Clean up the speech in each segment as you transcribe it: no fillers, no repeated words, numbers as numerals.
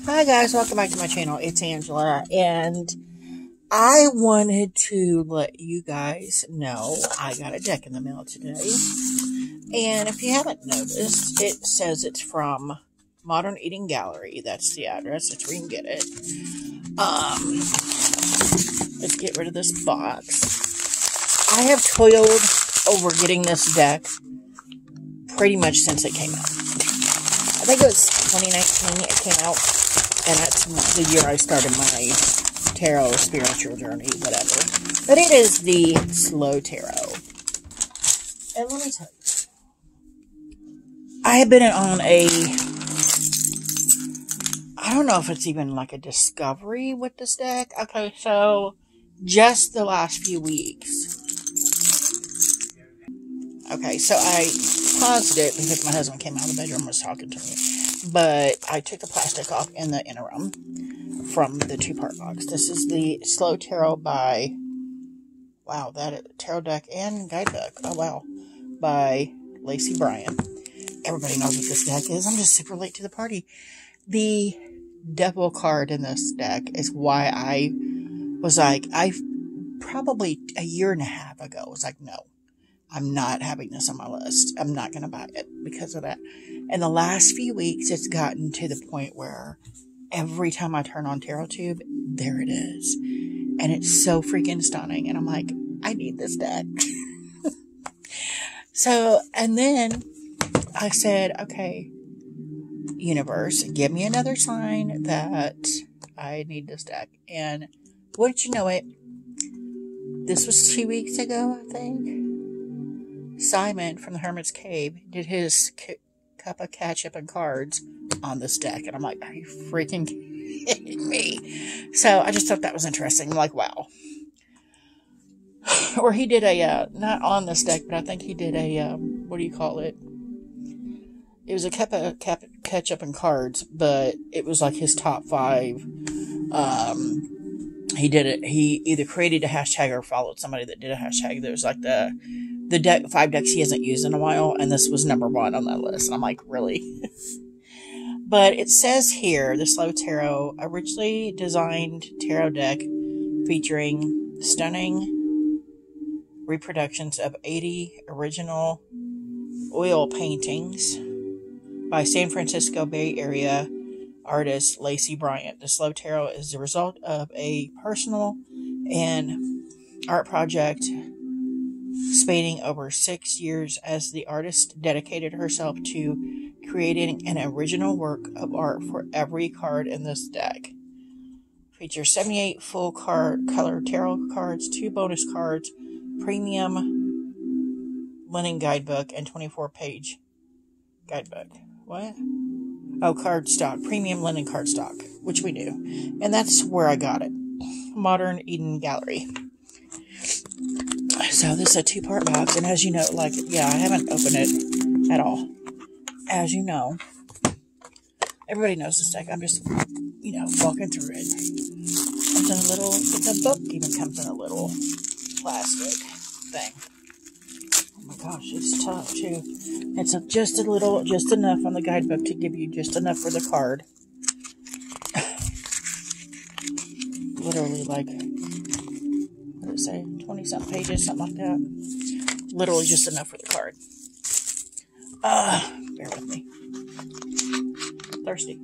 Hi guys, welcome back to my channel. It's Angela, and I wanted to let you guys know I got a deck in the mail today. And if you haven't noticed, it says it's from Modern Eating Gallery. That's the address. That's where you can get it. Let's get rid of this box. I have toiled over getting this deck pretty much since it came out. I think it was 2019 it came out. And that's the year I started my tarot spiritual journey, whatever. But it is the Slow Tarot. And let me tell you, I have been on I don't know if it's even like a discovery with this deck. Okay, so just the last few weeks. Okay, so I paused it because my husband came out of the bedroom and was talking to me. But I took the plastic off in the interim from the two-part box. This is the Slow Tarot by, wow, that tarot deck and guidebook. Oh, wow. By Lacey Bryant. Everybody knows what this deck is. I'm just super late to the party. The devil card in this deck is why I was like, probably a year and a half ago was like, no. I'm not having this on my list. I'm not going to buy it because of that. In the last few weeks, it's gotten to the point where every time I turn on TarotTube, there it is. And it's so freaking stunning. And I'm like, I need this deck. So, and then I said, okay, universe, give me another sign that I need this deck. And wouldn't you know it, this was 2 weeks ago, I think. Simon from the Hermit's Cave did his cup of ketchup and cards on this deck. And I'm like, are you freaking kidding me? So I just thought that was interesting. I'm like, wow. Or he did not on this deck, but I think he did what do you call it? It was a cup of ketchup and cards, but it was like his top 5. He did it. He either created a hashtag or followed somebody that did a hashtag. There was like the 5 decks he hasn't used in a while, and this was number 1 on that list. And I'm like, really? But it says here, the Slow Tarot, originally designed tarot deck featuring stunning reproductions of 80 original oil paintings by San Francisco Bay Area artist Lacey Bryant. The Slow Tarot is the result of a personal and art project spanning over 6 years as the artist dedicated herself to creating an original work of art for every card in this deck. Features 78 full color tarot cards, 2 bonus cards, premium linen guidebook, and 24-page guidebook. What? Oh, cardstock. Premium linen cardstock, which we do. And that's where I got it. Modern Eden Gallery. So this is a 2-part box, and as you know, like, yeah, I haven't opened it at all. As you know, everybody knows this deck. I'm just, walking through it. Comes in a little, the book even comes in a little plastic thing. Oh my gosh, it's tough too. It's just enough on the guidebook to give you just enough for the card. Literally, like, what did it say? 20-something pages, something like that. Literally just enough for the card. Bear with me. Thirsty.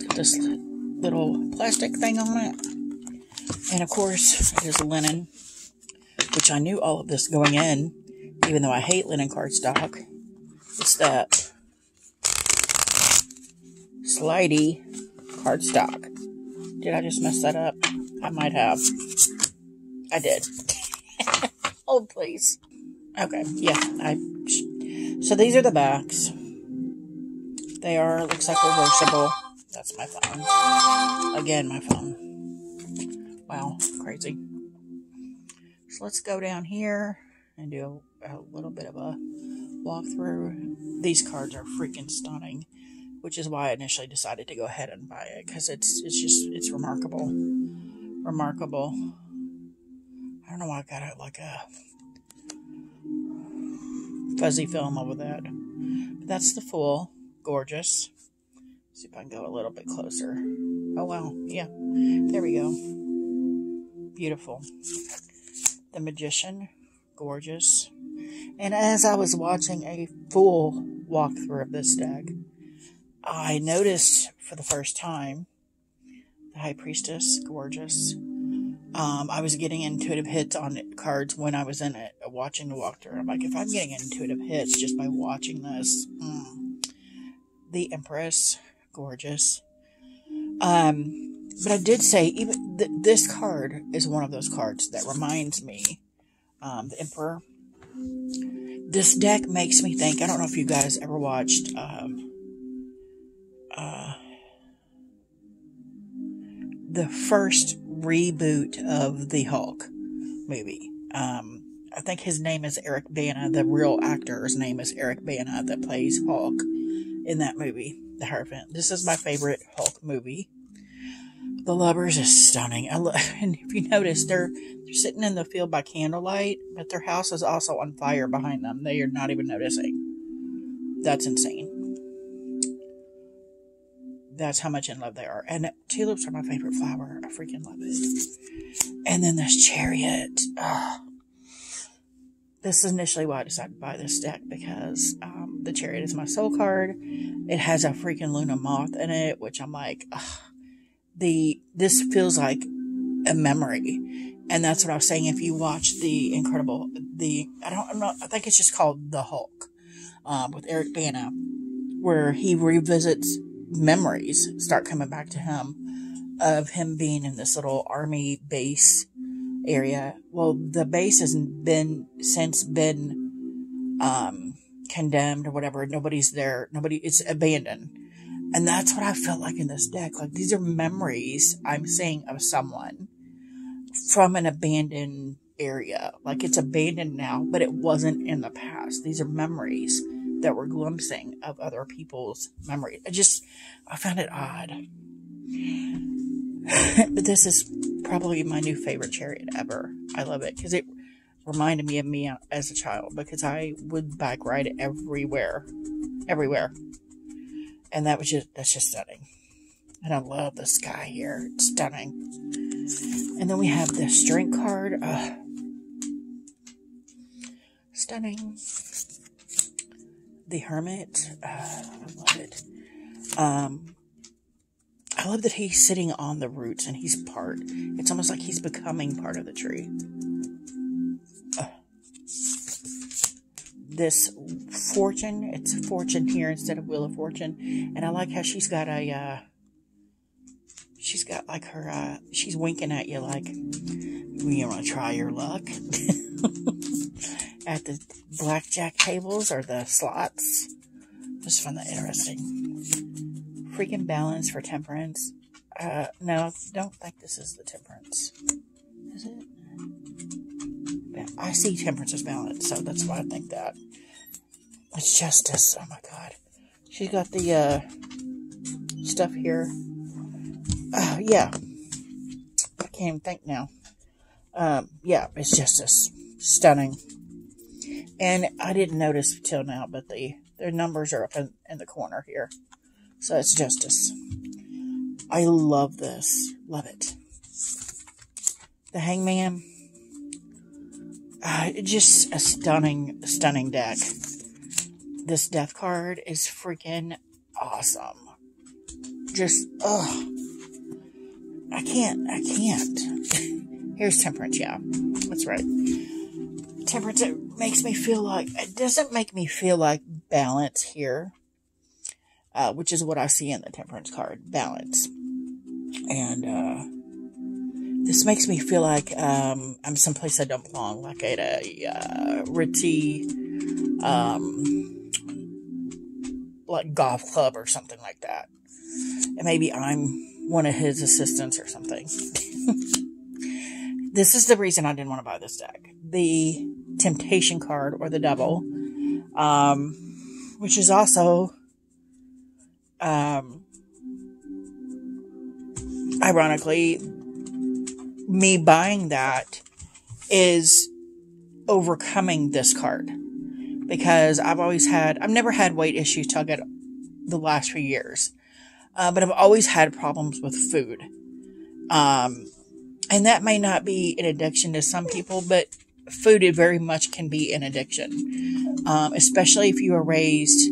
Put this little plastic thing on it. And of course, it is linen, which I knew all of this going in, even though I hate linen cardstock. It's that slidey cardstock. Did I just mess that up? I might have. I did. Oh, please. Okay, yeah. So these are the backs. They are, looks like reversible. That's my phone. Again, my phone. Wow, crazy. So let's go down here and do a little bit of a walkthrough. These cards are freaking stunning, which is why I initially decided to go ahead and buy it, because it's remarkable. I don't know why I got it like a fuzzy fell in love with that. But that's the Fool. Gorgeous. See if I can go a little bit closer. Oh, wow. Yeah. There we go. Beautiful. The Magician. Gorgeous. And as I was watching a full walkthrough of this deck, I noticed for the first time the High Priestess. Gorgeous. I was getting intuitive hits on cards when I was in it, watching the walkthrough. I'm like, if I'm getting intuitive hits just by watching this. The Empress. Gorgeous. But I did say, even this card is one of those cards that reminds me, the Emperor. This deck makes me think, I don't know if you guys ever watched, the first reboot of the Hulk movie. I think his name is Eric Bana. The real actor's name is Eric Bana that plays Hulk in that movie, The Hierophant. This is my favorite Hulk movie. The Lovers is stunning. And if you notice, they're sitting in the field by candlelight, but their house is also on fire behind them. They are not even noticing. That's insane. That's how much in love they are. And tulips are my favorite flower. I freaking love it. And then this Chariot. This is initially why I decided to buy this deck, because the Chariot is my soul card. It has a freaking Luna Moth in it, which I'm like, this feels like a memory. And that's what I was saying. If you watch I think it's just called The Hulk, with Eric Bana, where he revisits memories start coming back to him of him being in this little army base area. Well, the base has since been condemned or whatever. Nobody's there. It's abandoned. And that's what I felt like in this deck. Like, these are memories I'm seeing of someone from an abandoned area. Like, it's abandoned now, but it wasn't in the past. These are memories that we're glimpsing of other people's memories. I found it odd. But this is probably my new favorite Chariot ever. I love it because it reminded me of me as a child, because I would bike ride everywhere. And that's just stunning. And I love the sky here. It's stunning. And then we have the Strength card. Stunning. The Hermit. I love it. I love that he's sitting on the roots and he's part. It's almost like he's becoming part of the tree. This Fortune, it's Fortune here instead of Wheel of Fortune. And I like how she's got she's winking at you like, you want to try your luck? At the blackjack tables or the slots. Just find that interesting. Freaking Balance for Temperance. No, don't think this is the Temperance. Is it? I see Temperance as Balance, so that's why I think that. It's Justice. Oh my god. She's got the stuff here. Yeah. I can't even think now. Yeah, it's Justice. Stunning. And I didn't notice till now, but their numbers are up in the corner here. So it's Justice. I love this. Love it. The Hangman. Just a stunning deck. This Death card is freaking awesome. Just, I can't. Here's Temperance, yeah. That's right. Temperance, it makes me feel like, it doesn't make me feel like Balance here. Which is what I see in the Temperance card, Balance. And, this makes me feel like, I'm someplace I don't belong, like at a, ritzy, like golf club or something like that. And maybe I'm one of his assistants or something. This is the reason I didn't want to buy this deck. The Temptation card, or the Devil, which is also, ironically, me buying that is overcoming this card. because I've never had weight issues till I got the last few years. But I've always had problems with food. And that may not be an addiction to some people, but food, it very much can be an addiction. Especially if you were raised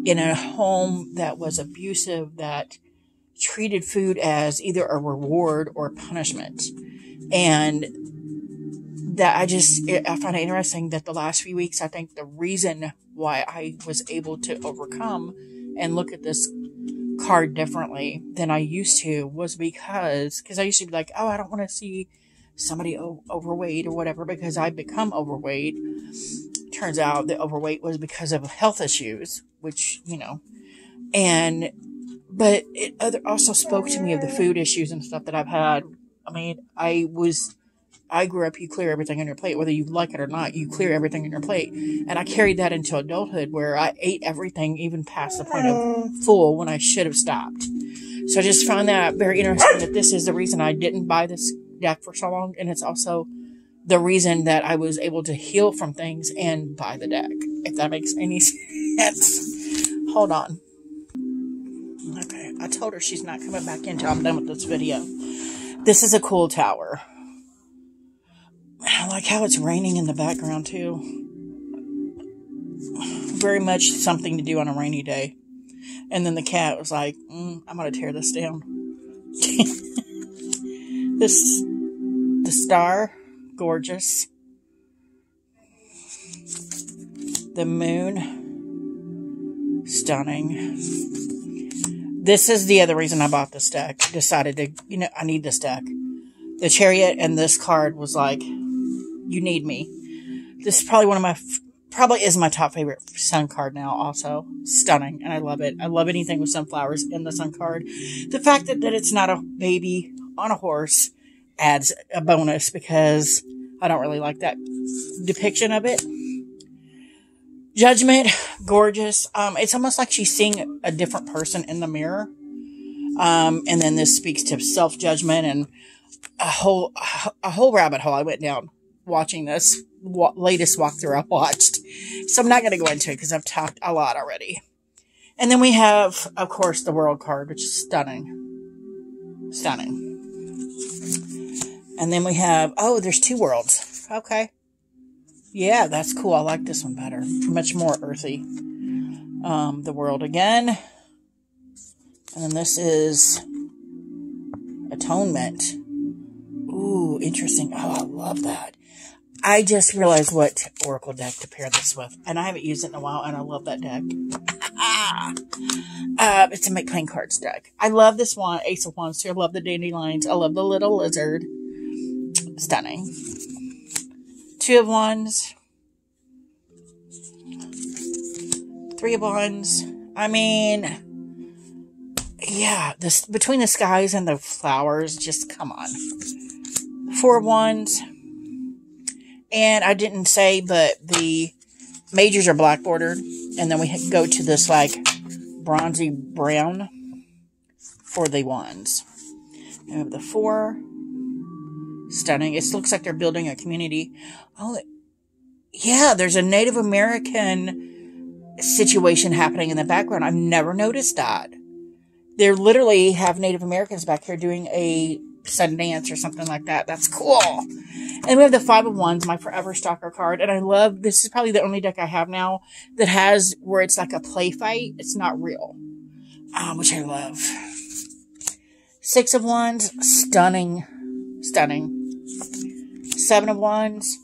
in a home that was abusive, that treated food as either a reward or punishment. And that I find it interesting that the last few weeks, I think the reason why I was able to overcome and look at this card differently than I used to was because I used to be like, oh, I don't want to see somebody overweight or whatever because I've become overweight. Turns out the overweight was because of health issues, which, but it also spoke to me of the food issues and stuff that I've had. I mean, I grew up, you clear everything on your plate, whether you like it or not, you clear everything on your plate. And I carried that into adulthood where I ate everything even past the point of full when I should have stopped. So I just found that very interesting that this is the reason I didn't buy this deck for so long. And it's also the reason that I was able to heal from things and buy the deck, if that makes any sense. Hold on. Okay, I told her she's not coming back in until I'm done with this video. This is a cool tower. I like how it's raining in the background, too. Very much something to do on a rainy day. And then the cat was like, I'm going to tear this down. The star, gorgeous. The moon, stunning. This is the other reason I bought this deck. Decided to, I need this deck. The Chariot and this card was like, you need me. This is probably probably is my top favorite sun card now also. Stunning. And I love it. I love anything with sunflowers in the sun card. The fact that it's not a baby on a horse adds a bonus because I don't really like that depiction of it. Judgment. Gorgeous. It's almost like she's seeing a different person in the mirror. And then this speaks to self-judgment and a whole rabbit hole I went down watching this latest walkthrough I watched. So I'm not going to go into it because I've talked a lot already. And then we have, of course, the World card, which is stunning. Stunning. And then we have, there's 2 worlds. Okay. Yeah, that's cool. I like this one better. Much more earthy. The World again. And then this is Atonement. Ooh, interesting. Oh, I love that. I just realized what Oracle deck to pair this with. And I haven't used it in a while, and I love that deck. It's a Make Playing Cards deck. I love this one, Ace of Wands, too. I love the dandelions. I love the little lizard. Stunning. 2 of Wands. 3 of Wands. I mean, yeah, this between the skies and the flowers, just come on. 4 of Wands. And I didn't say, but the majors are black bordered. And then we go to this like bronzy brown for the wands. We have the 4. Stunning. It looks like they're building a community. Oh, yeah, there's a Native American situation happening in the background. I've never noticed that. They literally have Native Americans back here doing a Sundance or something like that. That's cool. And we have the 5 of Wands, my Forever Stalker card. And I love, this is probably the only deck I have now that has where it's like a play fight. It's not real. Which I love. 6 of Wands, stunning. Stunning. 7 of Wands.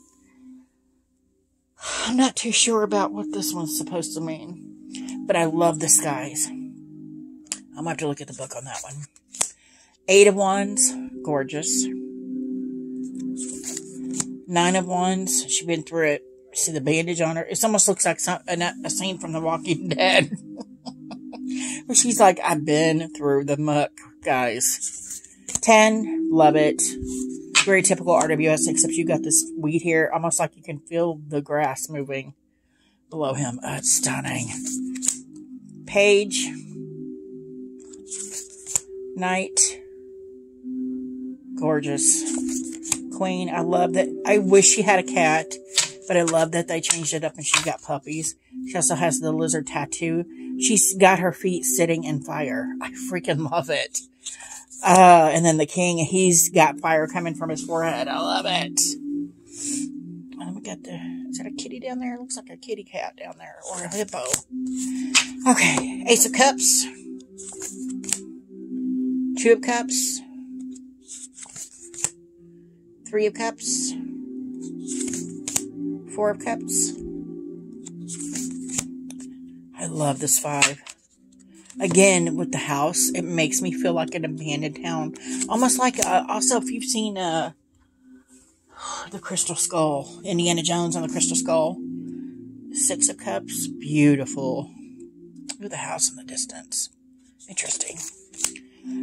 I'm not too sure about what this one's supposed to mean. But I love the skies. I'm going to have to look at the book on that one. 8 of Wands. Gorgeous. 9 of Wands. She's been through it. See the bandage on her? It almost looks like a scene from The Walking Dead. Where she's like, I've been through the muck, guys. 10. Love it. Very typical RWS, except you got this weed here. Almost like you can feel the grass moving below him. It's stunning. Page. Knight. Gorgeous. Queen. I love that. I wish she had a cat. But I love that they changed it up and she's got puppies. She also has the lizard tattoo. She's got her feet sitting in fire. I freaking love it. And then the king, he's got fire coming from his forehead. I love it. And we got is that a kitty down there? It looks like a kitty cat down there. Or a hippo. Okay. Ace of Cups. Two of Cups. Three of Cups. Four of Cups. I love this 5. Again, with the house, it makes me feel like an abandoned town. Almost like, also, if you've seen the Crystal Skull, Indiana Jones on the Crystal Skull. 6 of Cups, beautiful. Look at the house in the distance. Interesting.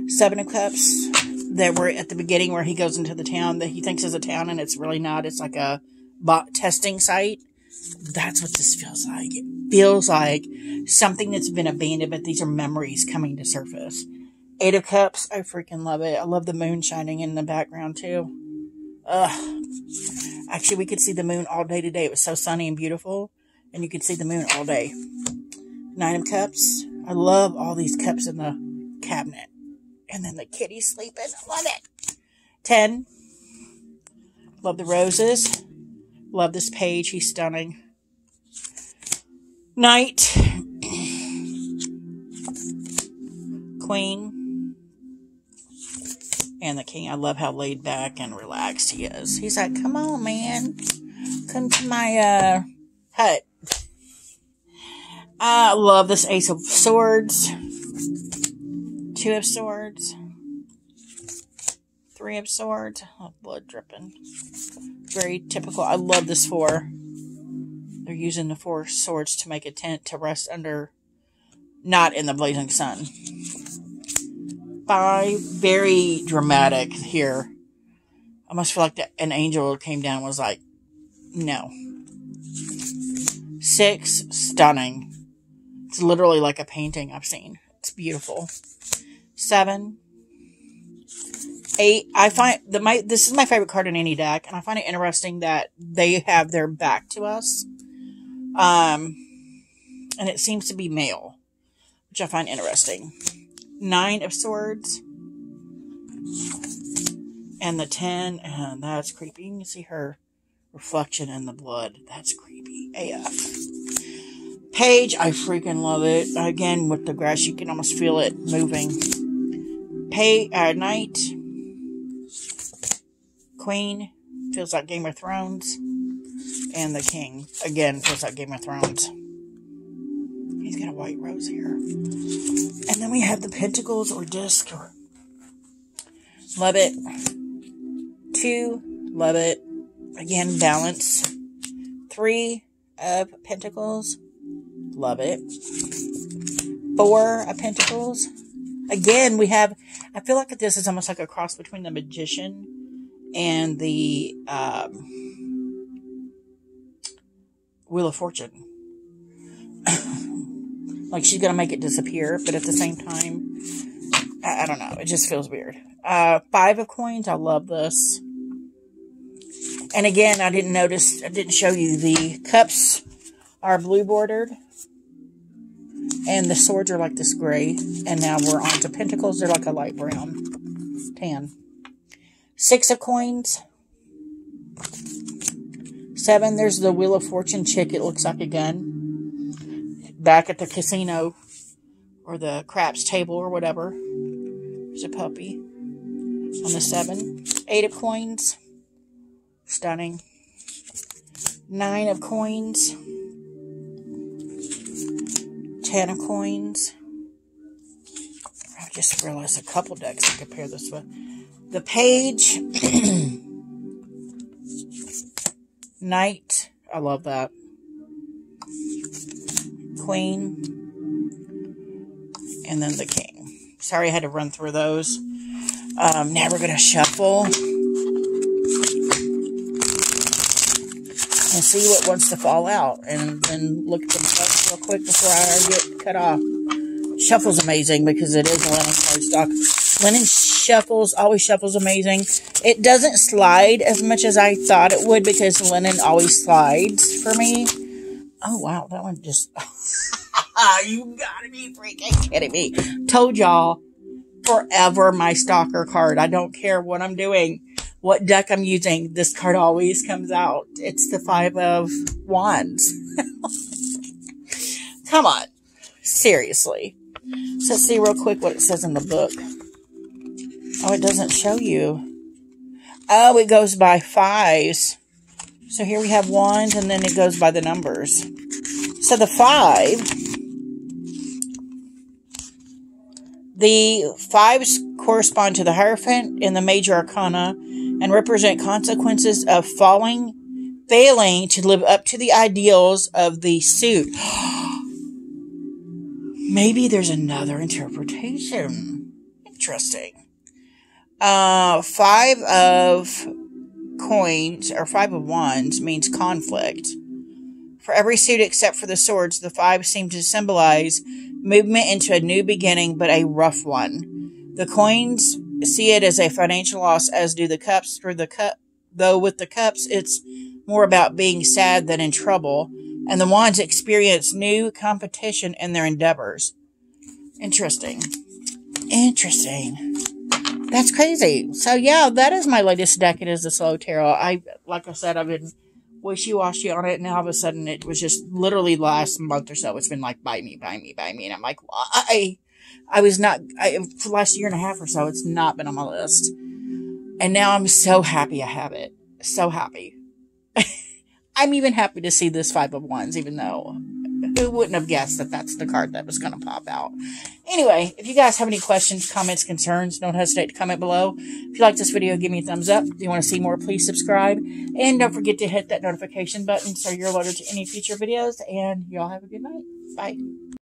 7 of Cups, that were at the beginning where he goes into the town that he thinks is a town, and it's really not. It's like a testing site. That's what this feels like. It feels like something that's been abandoned, but these are memories coming to surface. 8 of Cups, I freaking love it. I love the moon shining in the background too. Actually, we could see the moon all day today. It was so sunny and beautiful, and you could see the moon all day. 9 of Cups. I love all these cups in the cabinet. And then the kitty sleeping. I love it. 10. Love the roses. Love this page. He's stunning. Knight. Queen. And the king. I love how laid back and relaxed he is. He's like, come on, man. Come to my hut. I love this Ace of Swords. 2 of Swords. 3 of Swords. Oh, blood dripping. Very typical. I love this 4. They're using the 4 swords to make a tent to rest under, not in the blazing sun. 5. Very dramatic here. I almost feel like an angel came down and was like, no. 6. Stunning. It's literally like a painting I've seen. It's beautiful. 7. 8. I find this is my favorite card in any deck, and I find it interesting that they have their back to us. And it seems to be male, which I find interesting. 9 of Swords. And the 10, and that's creepy. You can see her reflection in the blood. That's creepy AF. Page, I freaking love it. Again, with the grass, you can almost feel it moving. Knight. Queen, feels like Game of Thrones. And the king, again, feels like Game of Thrones. He's got a white rose here. And then we have the pentacles or disc. Love it. 2, love it. Again, balance. 3 of Pentacles. Love it. 4 of Pentacles. Again, we have, I feel like this is almost like a cross between the Magician and the Wheel of Fortune. Like she's going to make it disappear, but at the same time, I don't know. It just feels weird. 5 of Coins. I love this. And again, I didn't show you the cups are blue bordered. And the swords are like this gray. And now we're on to pentacles. They're like a light brown. Tan. 6 of Coins. 7. There's the Wheel of Fortune chick. It looks like a gun. Back at the casino. Or the craps table or whatever. There's a puppy. On the 7. 8 of Coins. Stunning. 9 of Coins. 10 of Coins. I just realized a couple decks I could pair this with. The Page. Knight. I love that. Queen. And then the King. Sorry I had to run through those. Now we're going to shuffle. And see what wants to fall out. And then look at them real quick before I get cut off. Shuffle's amazing because it is a linen cardstock. Linen shuffles, always shuffles amazing. It doesn't slide as much as I thought it would because linen always slides for me. Oh, wow, that one just... You gotta be freaking kidding me. Told y'all, forever my stalker card. I don't care what I'm doing, what deck I'm using. This card always comes out. It's the 5 of Wands. Come on. Seriously. So let's see real quick what it says in the book. Oh, it doesn't show you. Oh, it goes by 5s. So here we have Wands, and then it goes by the numbers. So the 5... The 5s correspond to the Hierophant in the Major Arcana and represent consequences of failing to live up to the ideals of the suit. Maybe there's another interpretation. Interesting. 5 of coins, or 5 of wands, means conflict. For every suit except for the swords, the 5 seem to symbolize movement into a new beginning, but a rough one. The coins see it as a financial loss, as do the cups. Though with the cups, it's more about being sad than in trouble, and the wands experience new competition in their endeavors. Interesting. Interesting. That's crazy. So yeah, that is my latest deck. It is the Slow Tarot. Like I said, I've been wishy-washy on it, and all of a sudden it was just literally last month or so, it's been like, buy me, and I'm like, why? For the last year and a half or so, it's not been on my list, and now I'm so happy I have it. So happy. I'm even happy to see this 5 of Wands, even though who wouldn't have guessed that that's the card that was going to pop out. Anyway, if you guys have any questions, comments, concerns, don't hesitate to comment below. If you like this video, give me a thumbs up. If you want to see more, please subscribe. And don't forget to hit that notification button so you're alerted to any future videos. And y'all have a good night. Bye.